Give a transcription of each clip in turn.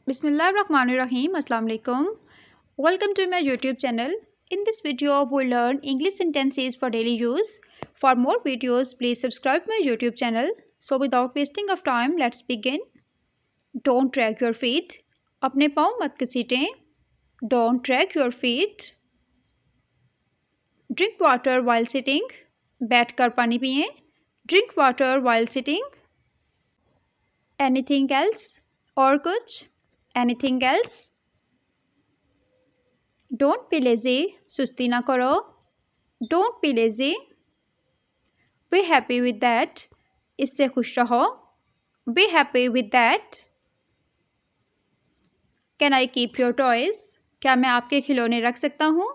Bismillahirrahmanirrahim. Assalamu alaikum. Welcome to my YouTube channel. In this video, we'll learn English sentences for daily use. For more videos, please subscribe my YouTube channel. So without wasting of time, let's begin. Don't drag your feet. अपने पाँव मत घसीटें. Don't drag your feet. Drink water while sitting. बैठकर पानी पिएं. Drink water while sitting. Anything else? और कुछ? Anything else? Don't be lazy. सुस्ती ना करो. Don't be lazy. Be happy with that. इससे खुश रहो. Be happy with that. Can I keep your toys? क्या मैं आपके खिलौने रख सकता हूँ?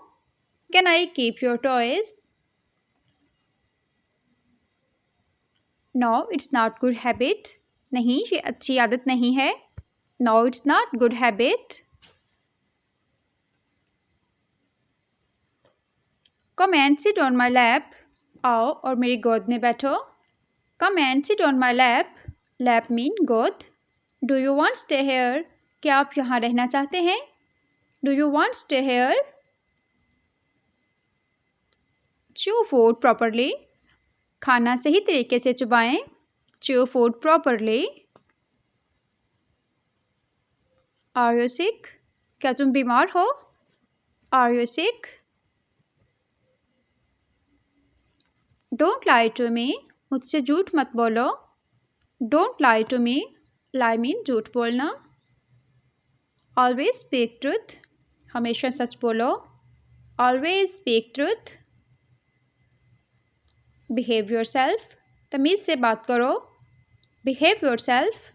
Can I keep your toys? No, it's not good habit. नहीं, ये अच्छी आदत नहीं है. No, it's not good habit. Come and sit on my lap. आओ और मेरी गोद में बैठो. Come and sit on my lap. Lap mean गोद. Do you want to stay here? क्या आप यहाँ रहना चाहते हैं? Do you want to stay here? Chew food properly. खाना सही तरीके से चबाएं. Chew food properly. Are you sick? क्या तुम बीमार हो? Are you sick? Don't lie to me. मुझसे झूठ मत बोलो. Don't lie to me. Lie mean झूठ बोलना. Always speak truth. हमेशा सच बोलो. Always speak truth. Behave yourself. तमीज़ से बात करो. Behave yourself.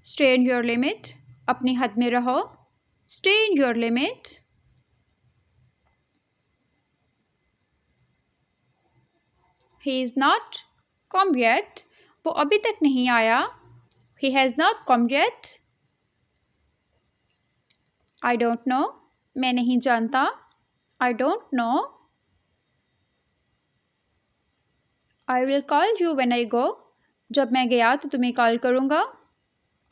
Stay in your limit. अपनी हद में रहो. Stay in your limit. He is not come yet. वो अभी तक नहीं आया. He has not come yet. I don't know. मैं नहीं जानता. I don't know. I will call you when I go. जब मैं गया तो तुम्हें कॉल करूँगा.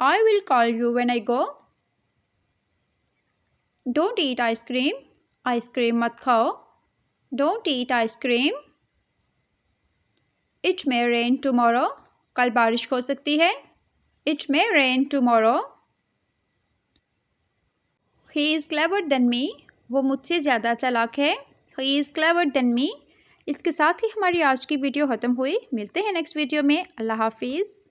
I will call you when I go. Don't eat ice cream. Ice cream मत खाओ. Don't eat ice cream. It may rain tomorrow. कल बारिश हो सकती है. It may rain tomorrow. He is clever than me. वो मुझसे ज़्यादा चालाक है. He is clever than me. इसके साथ ही हमारी आज की वीडियो ख़त्म हुई. मिलते हैं नेक्स्ट वीडियो में. अल्लाह हाफिज़.